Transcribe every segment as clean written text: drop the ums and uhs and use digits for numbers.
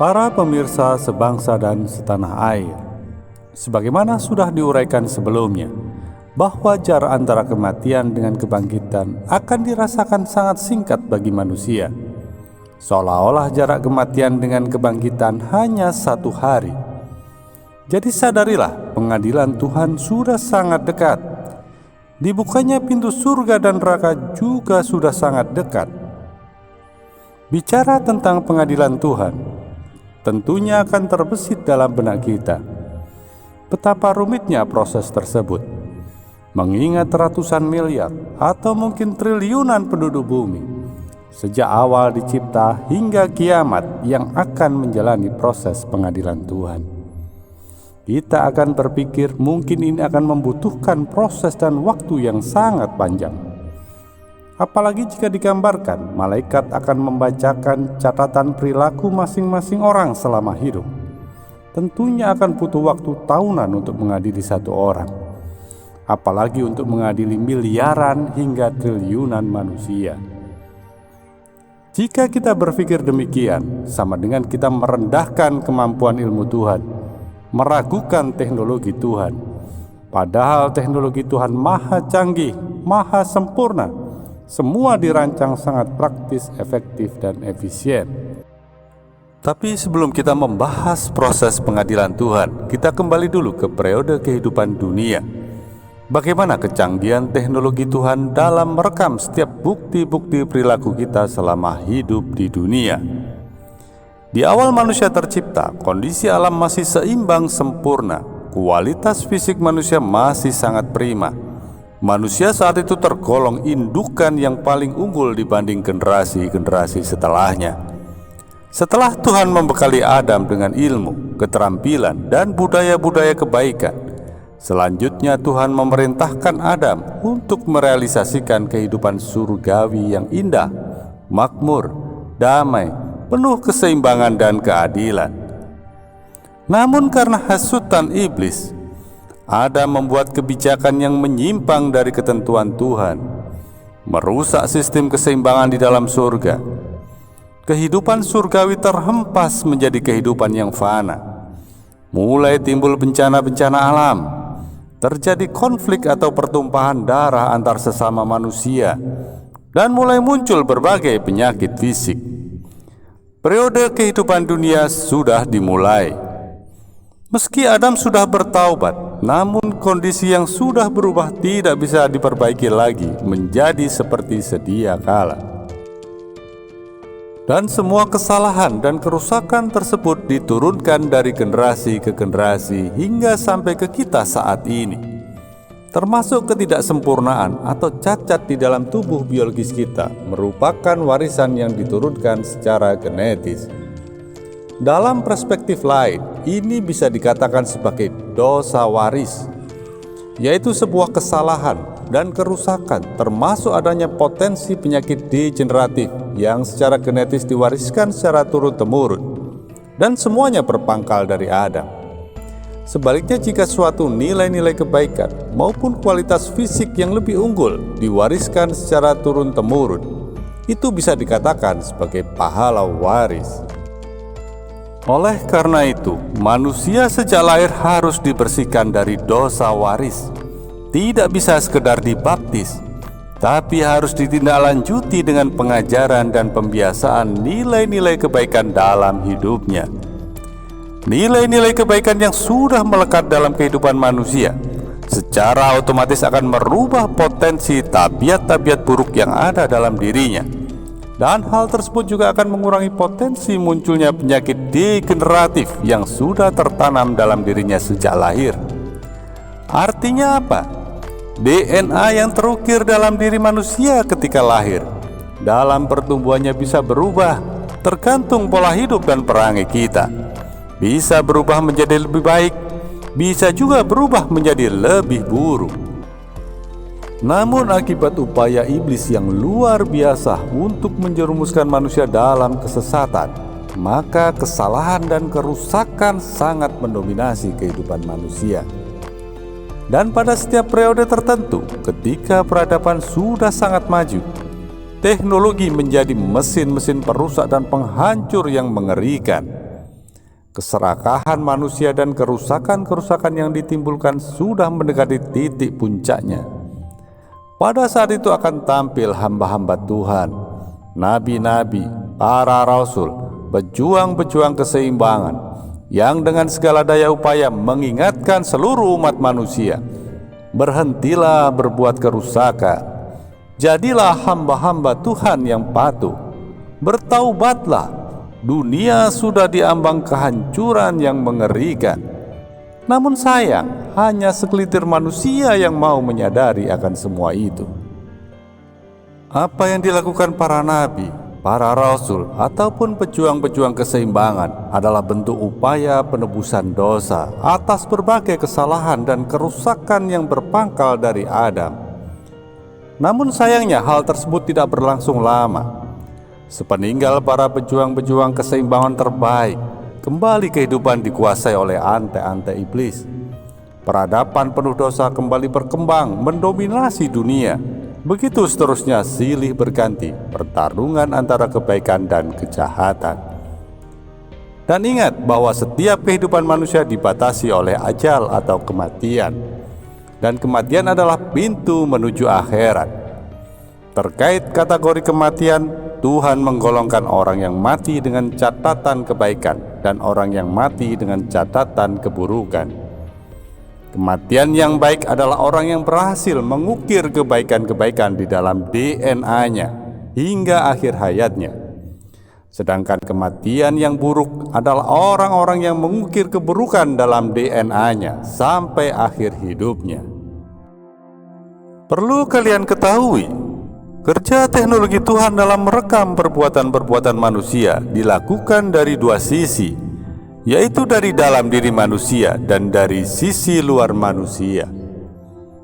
Para pemirsa sebangsa dan setanah air, sebagaimana sudah diuraikan sebelumnya, bahwa jarak antara kematian dengan kebangkitan akan dirasakan sangat singkat bagi manusia, seolah-olah jarak kematian dengan kebangkitan hanya 1 hari. Jadi sadarilah, pengadilan Tuhan sudah sangat dekat. Dibukanya pintu surga dan neraka juga sudah sangat dekat. Bicara tentang pengadilan Tuhan, tentunya akan terbesit dalam benak kita betapa rumitnya proses tersebut, mengingat ratusan miliar atau mungkin triliunan penduduk bumi sejak awal dicipta hingga kiamat yang akan menjalani proses pengadilan Tuhan. Kita akan berpikir mungkin ini akan membutuhkan proses dan waktu yang sangat panjang. Apalagi jika digambarkan malaikat akan membacakan catatan perilaku masing-masing orang selama hidup. Tentunya akan butuh waktu tahunan untuk mengadili satu orang, apalagi untuk mengadili miliaran hingga triliunan manusia. Jika kita berpikir demikian, sama dengan kita merendahkan kemampuan ilmu Tuhan, meragukan teknologi Tuhan. Padahal teknologi Tuhan maha canggih, maha sempurna. Semua dirancang sangat praktis, efektif, dan efisien. Tapi sebelum kita membahas proses pengadilan Tuhan, kita kembali dulu ke periode kehidupan dunia. Bagaimana kecanggihan teknologi Tuhan dalam merekam setiap bukti-bukti perilaku kita selama hidup di dunia. Di awal manusia tercipta, kondisi alam masih seimbang sempurna. Kualitas fisik manusia masih sangat prima. Manusia saat itu tergolong indukan yang paling unggul dibanding generasi-generasi setelahnya. Setelah Tuhan membekali Adam dengan ilmu, keterampilan, dan budaya-budaya kebaikan, selanjutnya Tuhan memerintahkan Adam untuk merealisasikan kehidupan surgawi yang indah, makmur, damai, penuh keseimbangan dan keadilan. Namun karena hasutan iblis, Adam membuat kebijakan yang menyimpang dari ketentuan Tuhan, merusak sistem keseimbangan di dalam surga. Kehidupan surgawi terhempas menjadi kehidupan yang fana. Mulai timbul bencana-bencana alam, terjadi konflik atau pertumpahan darah antar sesama manusia, dan mulai muncul berbagai penyakit fisik. Periode kehidupan dunia sudah dimulai. Meski Adam sudah bertaubat, namun kondisi yang sudah berubah tidak bisa diperbaiki lagi menjadi seperti sedia kala. Dan semua kesalahan dan kerusakan tersebut diturunkan dari generasi ke generasi hingga sampai ke kita saat ini. Termasuk ketidaksempurnaan atau cacat di dalam tubuh biologis kita merupakan warisan yang diturunkan secara genetis. Dalam perspektif lain, ini bisa dikatakan sebagai dosa waris, yaitu sebuah kesalahan dan kerusakan, termasuk adanya potensi penyakit degeneratif yang secara genetis diwariskan secara turun-temurun, dan semuanya berpangkal dari Adam. Sebaliknya, jika suatu nilai-nilai kebaikan maupun kualitas fisik yang lebih unggul diwariskan secara turun-temurun, itu bisa dikatakan sebagai pahala waris. Oleh karena itu, manusia sejak lahir harus dibersihkan dari dosa waris. Tidak bisa sekedar dibaptis, tapi harus ditindaklanjuti dengan pengajaran dan pembiasaan nilai-nilai kebaikan dalam hidupnya. Nilai-nilai kebaikan yang sudah melekat dalam kehidupan manusia secara otomatis akan merubah potensi tabiat-tabiat buruk yang ada dalam dirinya. Dan hal tersebut juga akan mengurangi potensi munculnya penyakit degeneratif yang sudah tertanam dalam dirinya sejak lahir. Artinya apa? DNA yang terukir dalam diri manusia ketika lahir, dalam pertumbuhannya bisa berubah tergantung pola hidup dan perangai kita. Bisa berubah menjadi lebih baik, bisa juga berubah menjadi lebih buruk. Namun akibat upaya iblis yang luar biasa untuk menjerumuskan manusia dalam kesesatan, maka kesalahan dan kerusakan sangat mendominasi kehidupan manusia. Dan pada setiap periode tertentu, ketika peradaban sudah sangat maju, teknologi menjadi mesin-mesin perusak dan penghancur yang mengerikan. Keserakahan manusia dan kerusakan-kerusakan yang ditimbulkan sudah mendekati titik puncaknya. Pada saat itu akan tampil hamba-hamba Tuhan, nabi-nabi, para rasul, pejuang-pejuang keseimbangan, yang dengan segala daya upaya mengingatkan seluruh umat manusia, berhentilah berbuat kerusakan, jadilah hamba-hamba Tuhan yang patuh, bertaubatlah. Dunia sudah diambang kehancuran yang mengerikan. Namun sayang, hanya segelintir manusia yang mau menyadari akan semua itu. Apa yang dilakukan para nabi, para rasul, ataupun pejuang-pejuang keseimbangan adalah bentuk upaya penebusan dosa atas berbagai kesalahan dan kerusakan yang berpangkal dari Adam. Namun sayangnya hal tersebut tidak berlangsung lama. Sepeninggal para pejuang-pejuang keseimbangan terbaik, kembali kehidupan dikuasai oleh ante-ante iblis. Peradaban penuh dosa kembali berkembang, mendominasi dunia. Begitu seterusnya silih berganti, pertarungan antara kebaikan dan kejahatan. Dan ingat bahwa setiap kehidupan manusia dibatasi oleh ajal atau kematian. Dan kematian adalah pintu menuju akhirat. Terkait kategori kematian, Tuhan menggolongkan orang yang mati dengan catatan kebaikan dan orang yang mati dengan catatan keburukan. Kematian yang baik adalah orang yang berhasil mengukir kebaikan-kebaikan di dalam DNA-nya hingga akhir hayatnya. Sedangkan kematian yang buruk adalah orang-orang yang mengukir keburukan dalam DNA-nya sampai akhir hidupnya. Perlu kalian ketahui, kerja teknologi Tuhan dalam merekam perbuatan-perbuatan manusia dilakukan dari dua sisi, yaitu dari dalam diri manusia dan dari sisi luar manusia.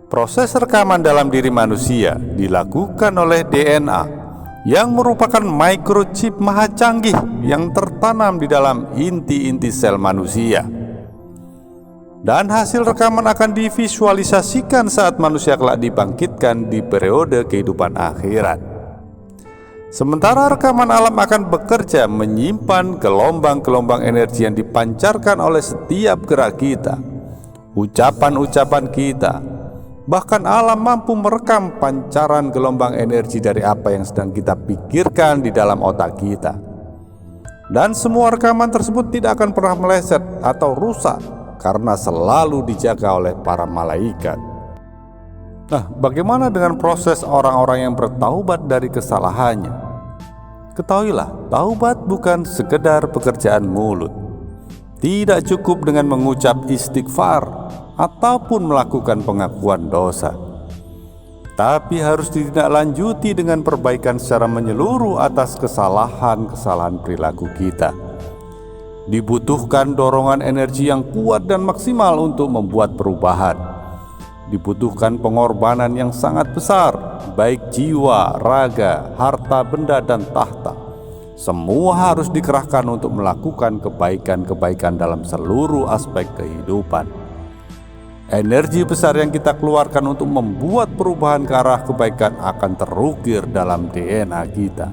Proses rekaman dalam diri manusia dilakukan oleh DNA, yang merupakan microchip maha canggih yang tertanam di dalam inti-inti sel manusia. Dan hasil rekaman akan divisualisasikan saat manusia kelak dibangkitkan di periode kehidupan akhirat. Sementara rekaman alam akan bekerja menyimpan gelombang-gelombang energi yang dipancarkan oleh setiap gerak kita, ucapan-ucapan kita. Bahkan alam mampu merekam pancaran gelombang energi dari apa yang sedang kita pikirkan di dalam otak kita. Dan semua rekaman tersebut tidak akan pernah meleset atau rusak, karena selalu dijaga oleh para malaikat. Nah, bagaimana dengan proses orang-orang yang bertaubat dari kesalahannya? Ketahuilah, taubat bukan sekedar pekerjaan mulut. Tidak cukup dengan mengucap istighfar ataupun melakukan pengakuan dosa, tapi harus ditindaklanjuti dengan perbaikan secara menyeluruh atas kesalahan-kesalahan perilaku kita. Dibutuhkan dorongan energi yang kuat dan maksimal untuk membuat perubahan. Dibutuhkan pengorbanan yang sangat besar, baik jiwa, raga, harta benda, dan tahta. Semua harus dikerahkan untuk melakukan kebaikan-kebaikan dalam seluruh aspek kehidupan. Energi besar yang kita keluarkan untuk membuat perubahan ke arah kebaikan akan terukir dalam DNA kita.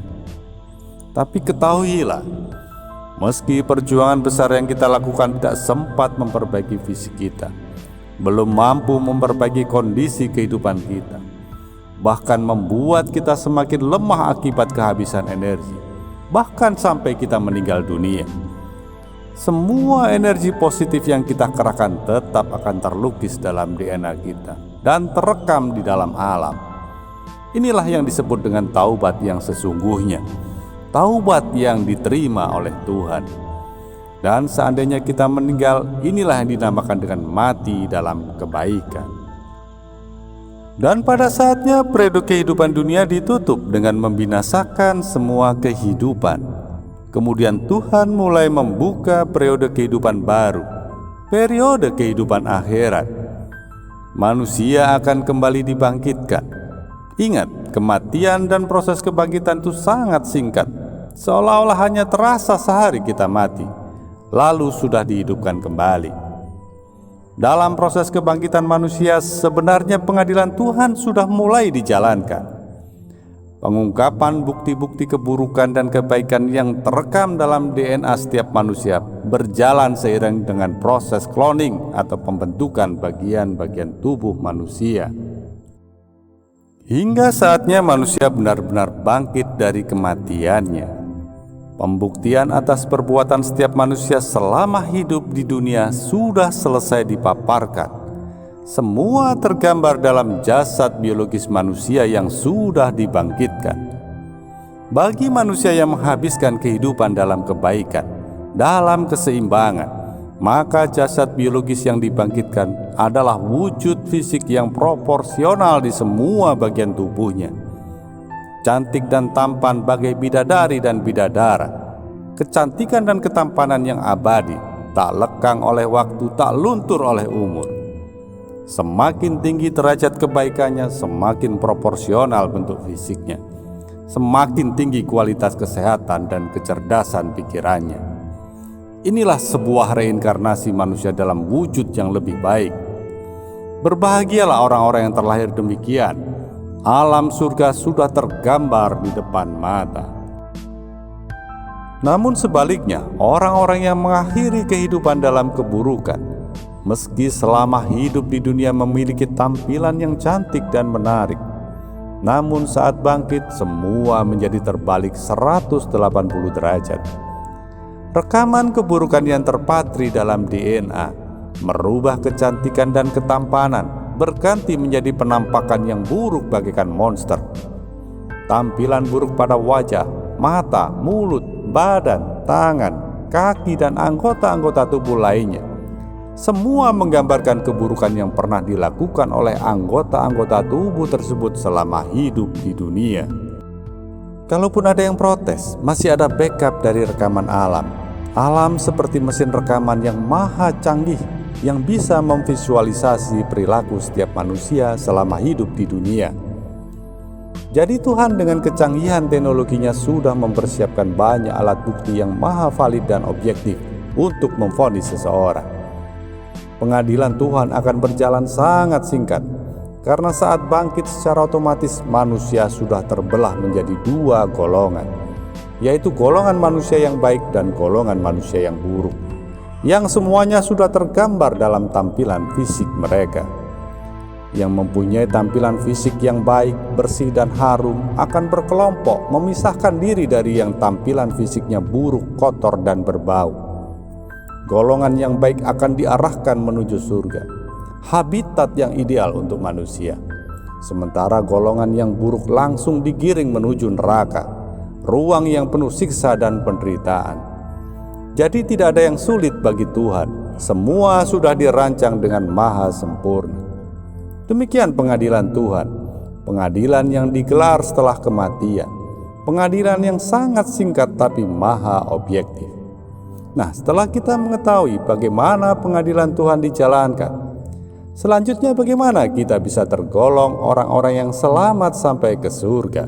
Tapi ketahuilah, meski perjuangan besar yang kita lakukan tidak sempat memperbaiki fisik kita, belum mampu memperbaiki kondisi kehidupan kita, bahkan membuat kita semakin lemah akibat kehabisan energi, bahkan sampai kita meninggal dunia, semua energi positif yang kita kerahkan tetap akan terlukis dalam DNA kita dan terekam di dalam alam. Inilah yang disebut dengan taubat yang sesungguhnya, taubat yang diterima oleh Tuhan. Dan seandainya kita meninggal, inilah yang dinamakan dengan mati dalam kebaikan. Dan pada saatnya periode kehidupan dunia ditutup dengan membinasakan semua kehidupan. Kemudian Tuhan mulai membuka periode kehidupan baru, periode kehidupan akhirat. Manusia akan kembali dibangkitkan. Ingat, kematian dan proses kebangkitan itu sangat singkat, seolah-olah hanya terasa sehari kita mati, lalu sudah dihidupkan kembali. Dalam proses kebangkitan manusia, sebenarnya pengadilan Tuhan sudah mulai dijalankan. Pengungkapan bukti-bukti keburukan dan kebaikan yang terekam dalam DNA setiap manusia berjalan seiring dengan proses cloning atau pembentukan bagian-bagian tubuh manusia. Hingga saatnya manusia benar-benar bangkit dari kematiannya. Pembuktian atas perbuatan setiap manusia selama hidup di dunia sudah selesai dipaparkan. Semua tergambar dalam jasad biologis manusia yang sudah dibangkitkan. Bagi manusia yang menghabiskan kehidupan dalam kebaikan, dalam keseimbangan, maka jasad biologis yang dibangkitkan adalah wujud fisik yang proporsional di semua bagian tubuhnya. Cantik dan tampan bagai bidadari dan bidadara. Kecantikan dan ketampanan yang abadi, tak lekang oleh waktu, tak luntur oleh umur. Semakin tinggi derajat kebaikannya, semakin proporsional bentuk fisiknya. Semakin tinggi kualitas kesehatan dan kecerdasan pikirannya. Inilah sebuah reinkarnasi manusia dalam wujud yang lebih baik. Berbahagialah orang-orang yang terlahir demikian. Alam surga sudah tergambar di depan mata. Namun sebaliknya, orang-orang yang mengakhiri kehidupan dalam keburukan, meski selama hidup di dunia memiliki tampilan yang cantik dan menarik, namun saat bangkit semua menjadi terbalik 180 derajat. Rekaman keburukan yang terpatri dalam DNA merubah kecantikan dan ketampanan, berganti menjadi penampakan yang buruk bagaikan monster. Tampilan buruk pada wajah, mata, mulut, badan, tangan, kaki, dan anggota-anggota tubuh lainnya, semua menggambarkan keburukan yang pernah dilakukan oleh anggota-anggota tubuh tersebut selama hidup di dunia. Kalaupun ada yang protes, masih ada backup dari rekaman alam. Alam seperti mesin rekaman yang maha canggih yang bisa memvisualisasi perilaku setiap manusia selama hidup di dunia. Jadi Tuhan dengan kecanggihan teknologinya sudah mempersiapkan banyak alat bukti yang maha valid dan objektif untuk memvonis seseorang. Pengadilan Tuhan akan berjalan sangat singkat, karena saat bangkit secara otomatis manusia sudah terbelah menjadi dua golongan, yaitu golongan manusia yang baik dan golongan manusia yang buruk, yang semuanya sudah tergambar dalam tampilan fisik mereka. Yang mempunyai tampilan fisik yang baik, bersih, dan harum akan berkelompok memisahkan diri dari yang tampilan fisiknya buruk, kotor, dan berbau. Golongan yang baik akan diarahkan menuju surga, habitat yang ideal untuk manusia. Sementara golongan yang buruk langsung digiring menuju neraka, ruang yang penuh siksa dan penderitaan. Jadi tidak ada yang sulit bagi Tuhan, semua sudah dirancang dengan maha sempurna. Demikian pengadilan Tuhan, pengadilan yang digelar setelah kematian, pengadilan yang sangat singkat tapi maha objektif. Nah, setelah kita mengetahui bagaimana pengadilan Tuhan dijalankan, selanjutnya bagaimana kita bisa tergolong orang-orang yang selamat sampai ke surga?